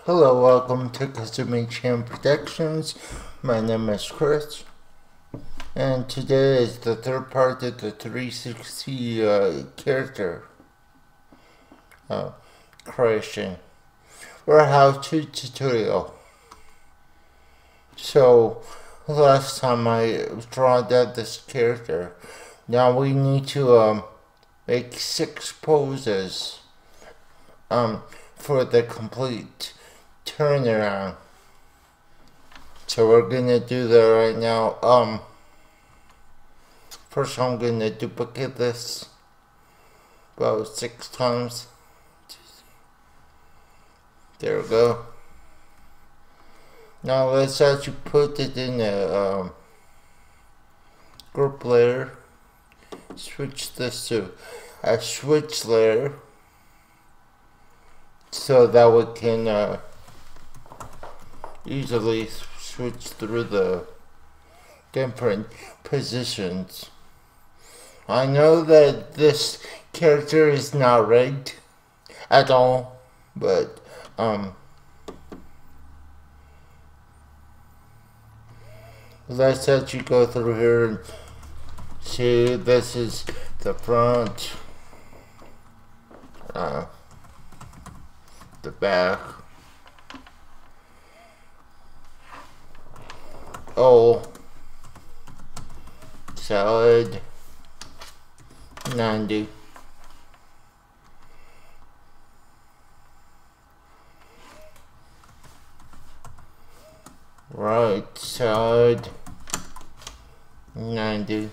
Hello, welcome to Kazumi Chan Productions. My name is Chris, and today is the third part of the 360 character creation or how-to tutorial. So, last time I drawn out this character. Now we need to make 6 poses for the complete turnaround. So we're gonna do that right now. First I'm gonna duplicate this about 6 times. There we go. Now let's actually put it in a group layer. Switch this to a switch layer so that we can easily switch through the different positions. I know that this character is not rigged at all, but let's actually go through here and see. This is the front, the back. Oh, salad, 90. Right side, 90.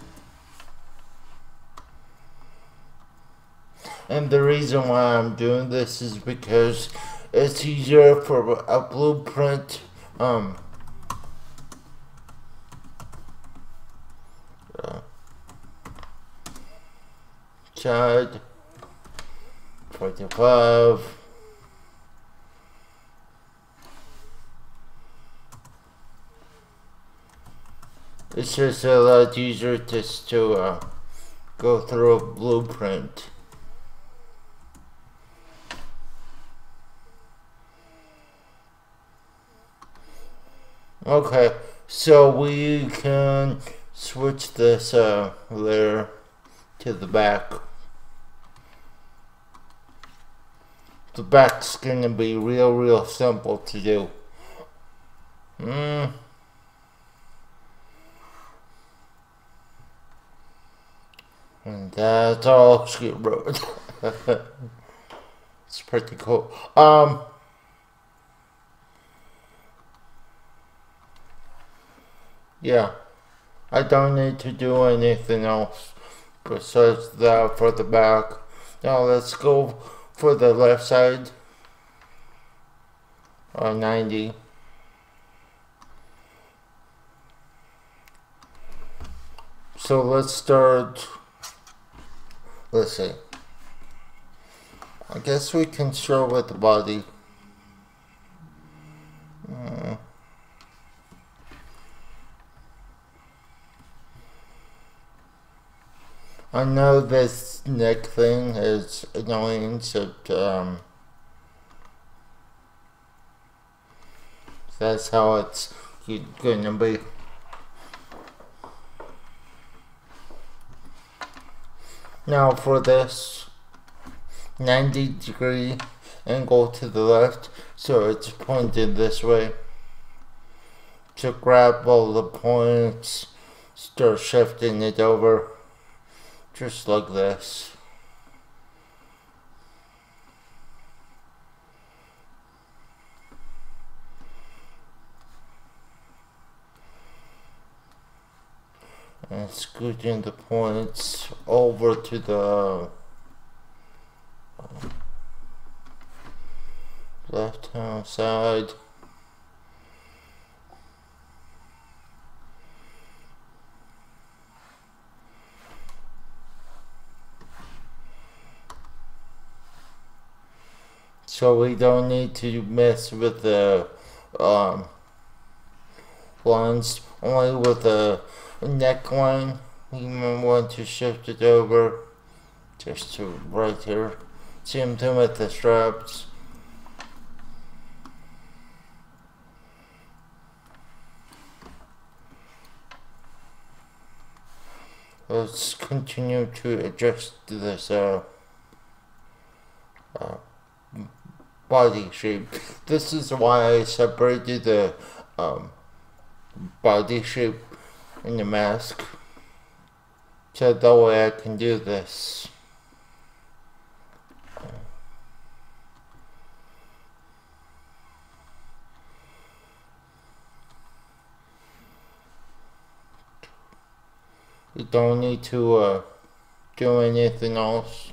And the reason why I'm doing this is because it's easier for a blueprint side 45. It's just a lot easier just to go through a blueprint. Okay, so we can switch this layer to the back. The back's gonna be real simple to do. And that's all Skid Road. It's pretty cool. Yeah, I don't need to do anything else besides that for the back. Now let's go for the left side. 90. So let's start. Let's see. I guess we can start with the body. I know this neck thing is annoying, so that's how it's gonna be. Now for this 90-degree angle to the left, so it's pointed this way. To grab all the points, start shifting it over, just like this. And scooting the points over to the left hand side. So we don't need to mess with the lines, only with the neckline. You might want to shift it over just to right here. Same thing with the straps. let's continue to adjust this body shape. This is why I separated the body shape in the mask, so that way I can do this. You don't need to do anything else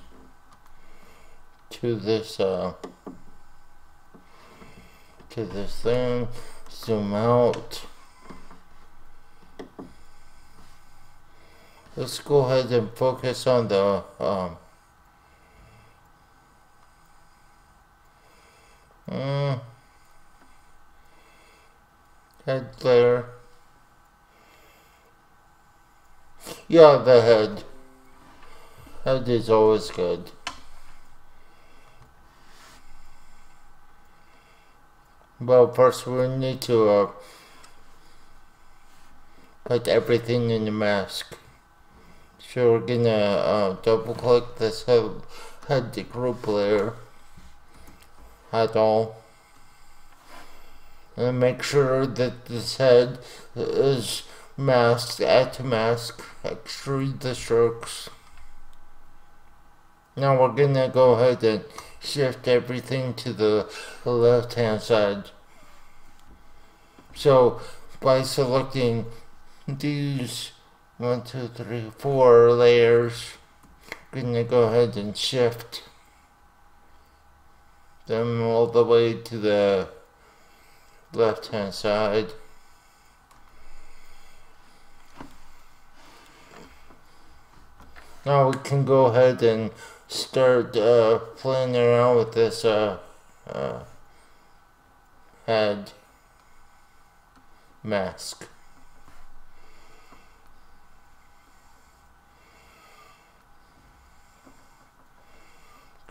to this thing. Zoom out. Let's go ahead and focus on the head there. Yeah, the head. Head is always good. But first we need to put everything in the mask. So we're gonna double click this head group layer, head all, and make sure that this head is masked, add to mask, extrude the strokes. Now we're gonna go ahead and shift everything to the left hand side. So by selecting these 1, 2, 3, 4 layers, I'm gonna go ahead and shift them all the way to the left hand side. Now we can go ahead and start playing around with this head mask.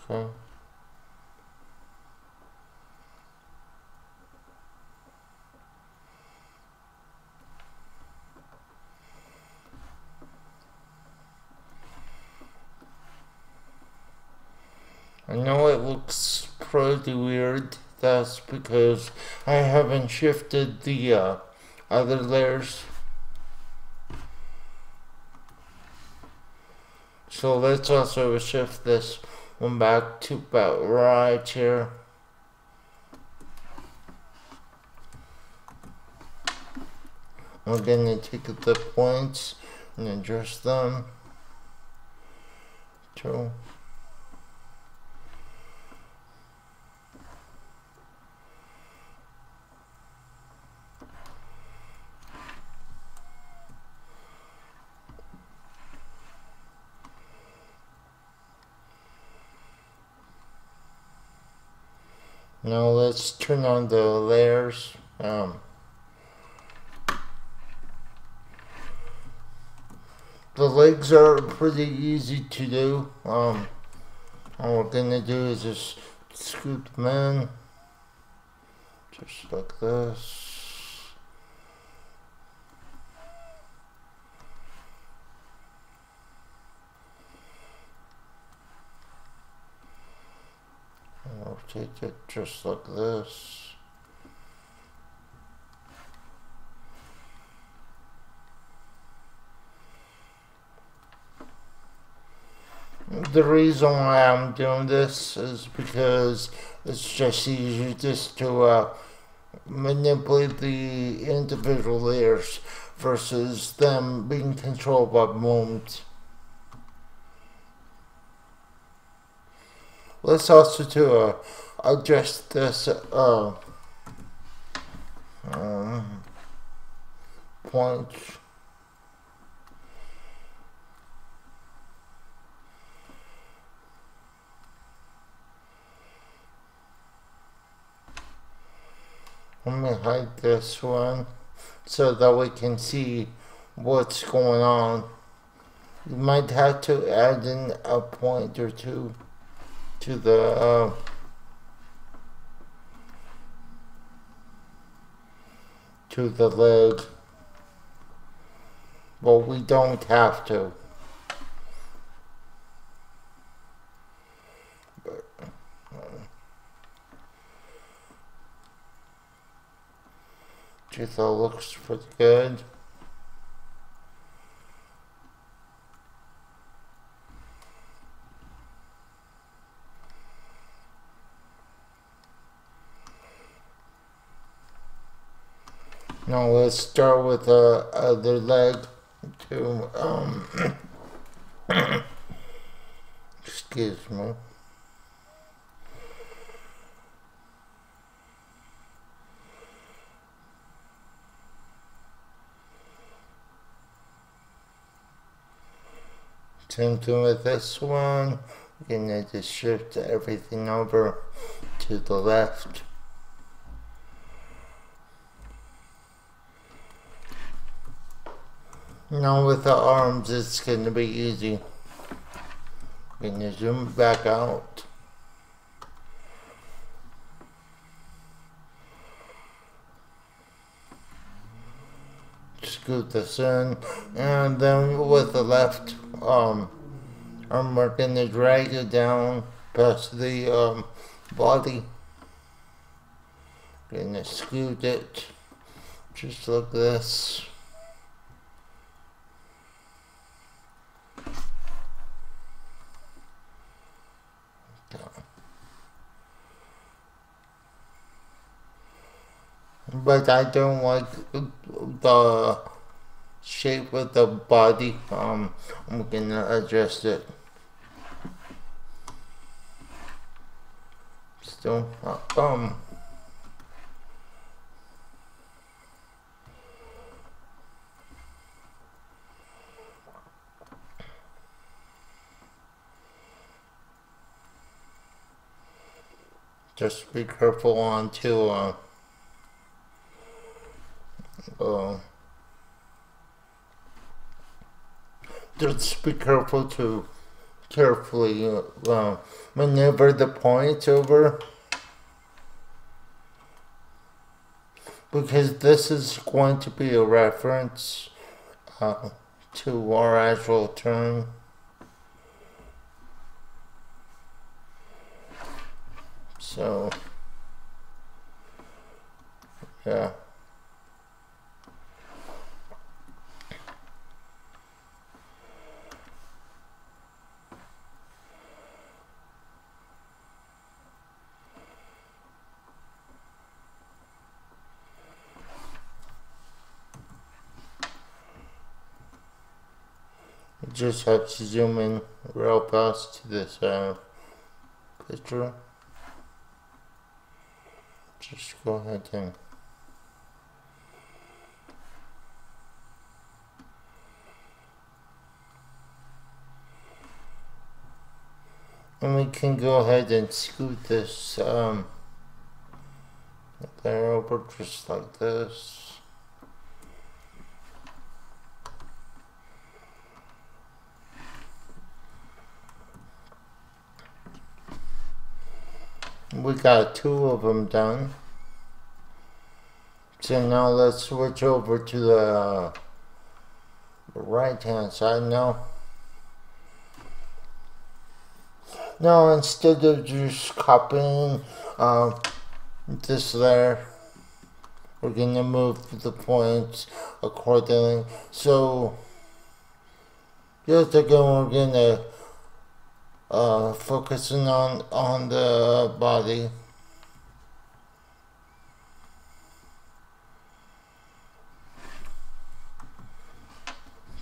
Okay. I know it looks pretty weird. That's because I haven't shifted the other layers. So let's also shift this one back to about right here. I'm gonna take the points and adjust them to now let's turn on the layers. The legs are pretty easy to do. All we're gonna do is just scoop them in, just like this. Rotate it just like this. The reason why I'm doing this is because it's just easier just to manipulate the individual layers versus them being controlled by movement. Let's also to adjust this point. Let me hide this one so that we can see what's going on. You might have to add in a point or two to the leg, but we don't have to. Just all looks pretty good. Now let's start with the other leg to excuse me. Same thing with this one. We're gonna just shift everything over to the left. Now with the arms, it's gonna be easy. We're gonna zoom back out. Scoot this in, and then with the left arm, we're gonna drag it down past the body. Gonna scoot it just like this. But I don't like the shape of the body. I'm gonna adjust it. Still, just be careful on to just be careful to carefully maneuver the points over, because this is going to be a reference to our actual turn. So, yeah. Just have to zoom in real fast to this picture. Just go ahead and we can go ahead and scoot this there over just like this. We got 2 of them done. So now let's switch over to the right hand side now. Now instead of just copying this there, we're gonna move the points accordingly. So just again, we're gonna focusing on the body.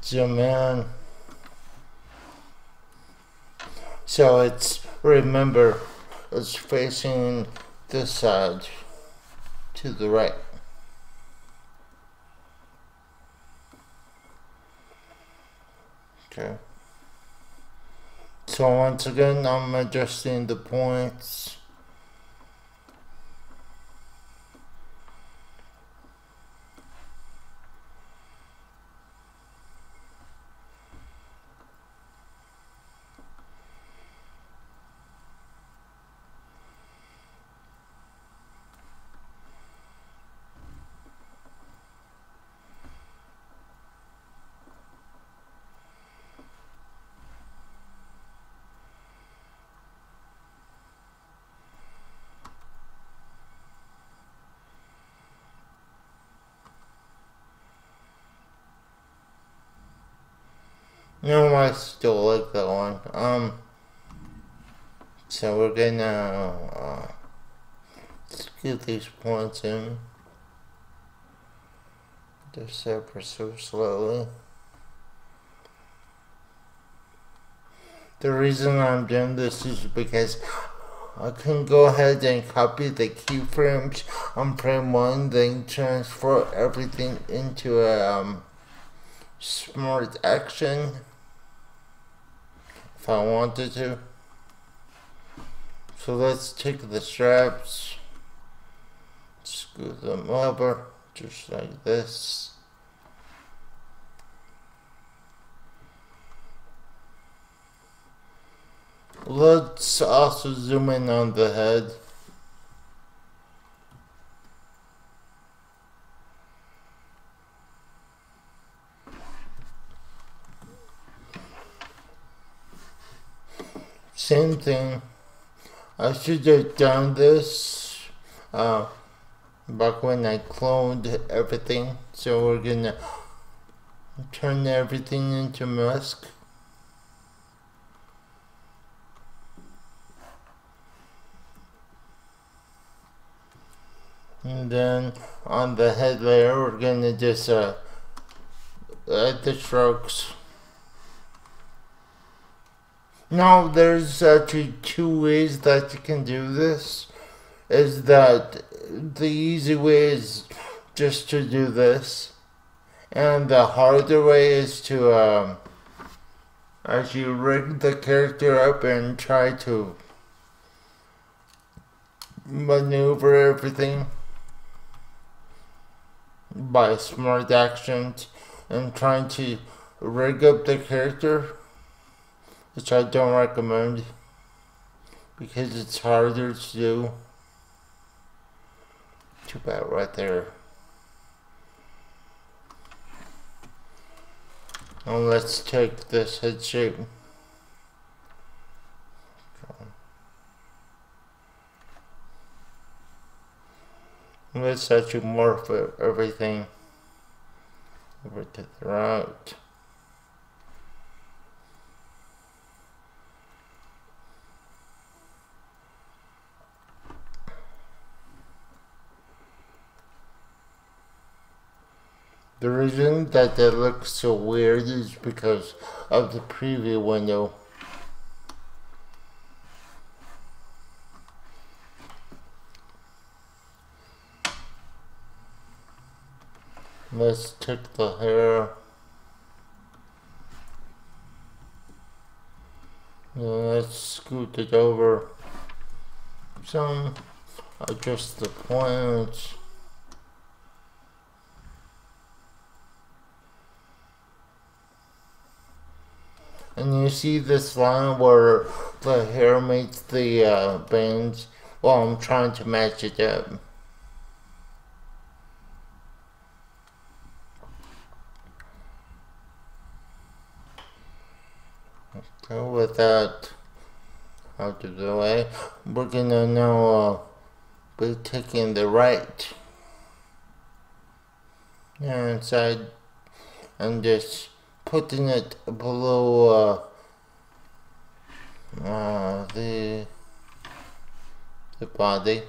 Zoom in. So it's, remember, it's facing this side to the right. Okay. So once again, I'm adjusting the points. No, I still like that one. So we're gonna scoot these points in. Just ever so slowly. The reason I'm doing this is because I can go ahead and copy the keyframes on frame 1, then transfer everything into a smart action if I wanted to. So let's take the straps, scoot them over just like this. Let's also zoom in on the head. Same thing. I should have done this back when I cloned everything. So we're gonna turn everything into mask. And then on the head layer, we're gonna just add the strokes. Now, there's actually 2 ways that you can do this. Is that the easy way is just to do this, and the harder way is to actually rig the character up and try to maneuver everything by smart actions and trying to rig up the character, which I don't recommend because it's harder to do. Too bad right there. Now let's take this head shape. Let's actually morph everything over to the right. The reason that it looks so weird is because of the preview window. Let's take the hair. Let's scoot it over some, adjust the points. And you see this line where the hair meets the bands? Well, I'm trying to match it up. So with that out of the way, we're gonna now be taking the right hand side and just putting it below the body.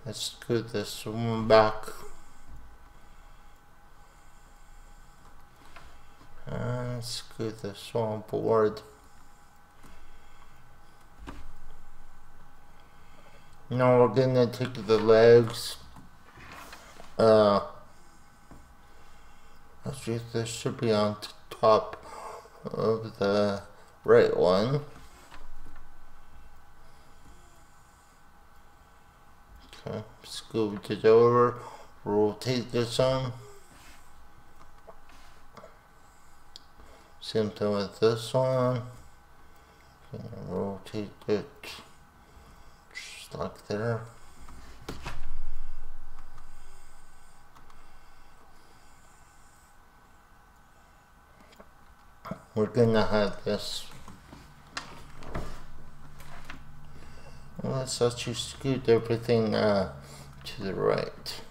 Let's scoot this one back and scoot this one forward. Now we're gonna take the legs. Actually, this should be on top of the right one. Okay, scoot it over, rotate this on. Same thing with this one. Rotate it just like there. We're gonna have this. Let's actually scoot everything to the right.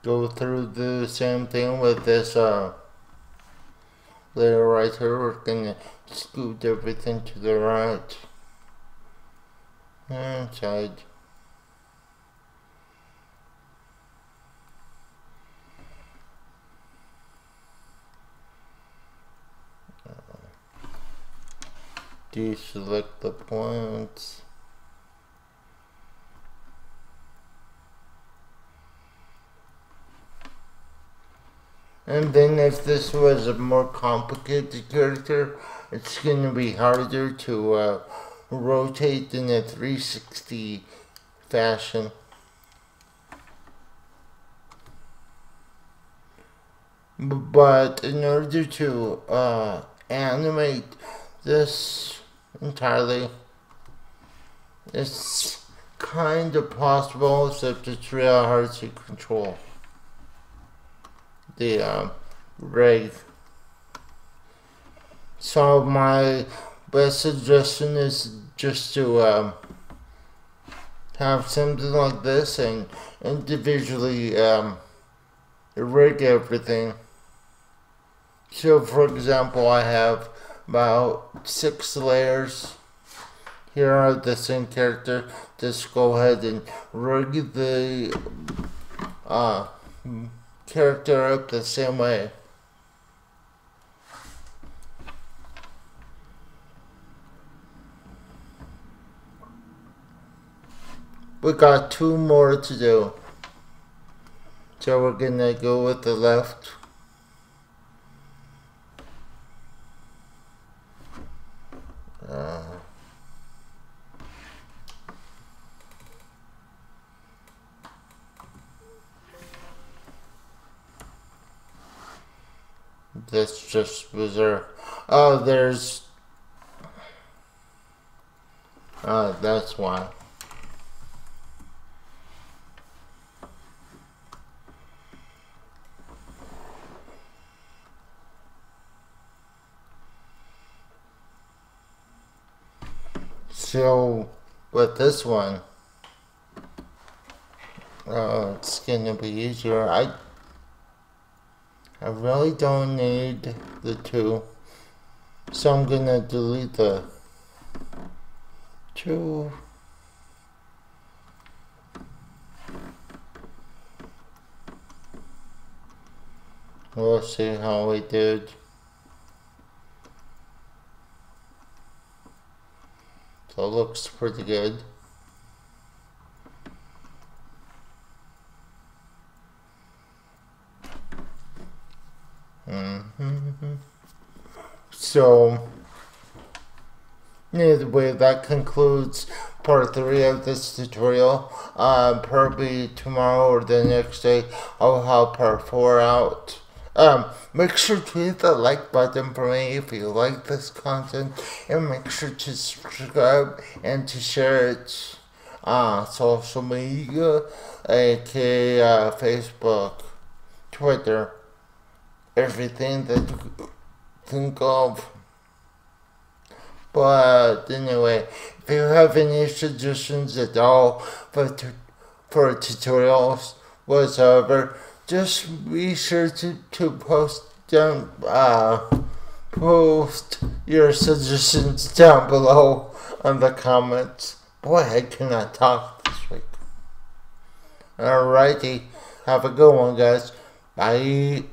Go through the same thing with this layer right here. We're gonna scoot everything to the right and side. Deselect the points. And then if this was a more complicated character, it's going to be harder to rotate in a 360 fashion. But in order to animate this entirely, it's kind of possible, except it's real hard to control the rig. So my best suggestion is just to have something like this and individually rig everything. So for example, I have about 6 layers here of the same character. Just go ahead and rig the character up the same way. We got 2 more to do. So we're gonna go with the left. This just was there. Oh, there's. That's why. So, with this one, it's gonna be easier. I really don't need the 2, so I'm gonna delete the 2. We'll see how we did. So it looks pretty good. So, anyway, that concludes part 3 of this tutorial. Probably tomorrow or the next day, I'll have part 4 out. Make sure to hit the like button for me if you like this content, and make sure to subscribe and to share it on social media, aka Facebook, Twitter, everything that you think of. But anyway, if you have any suggestions at all for tutorials whatsoever, just be sure to post down post your suggestions down below on the comments. Boy, I cannot talk this week. Alrighty, have a good one, guys. Bye.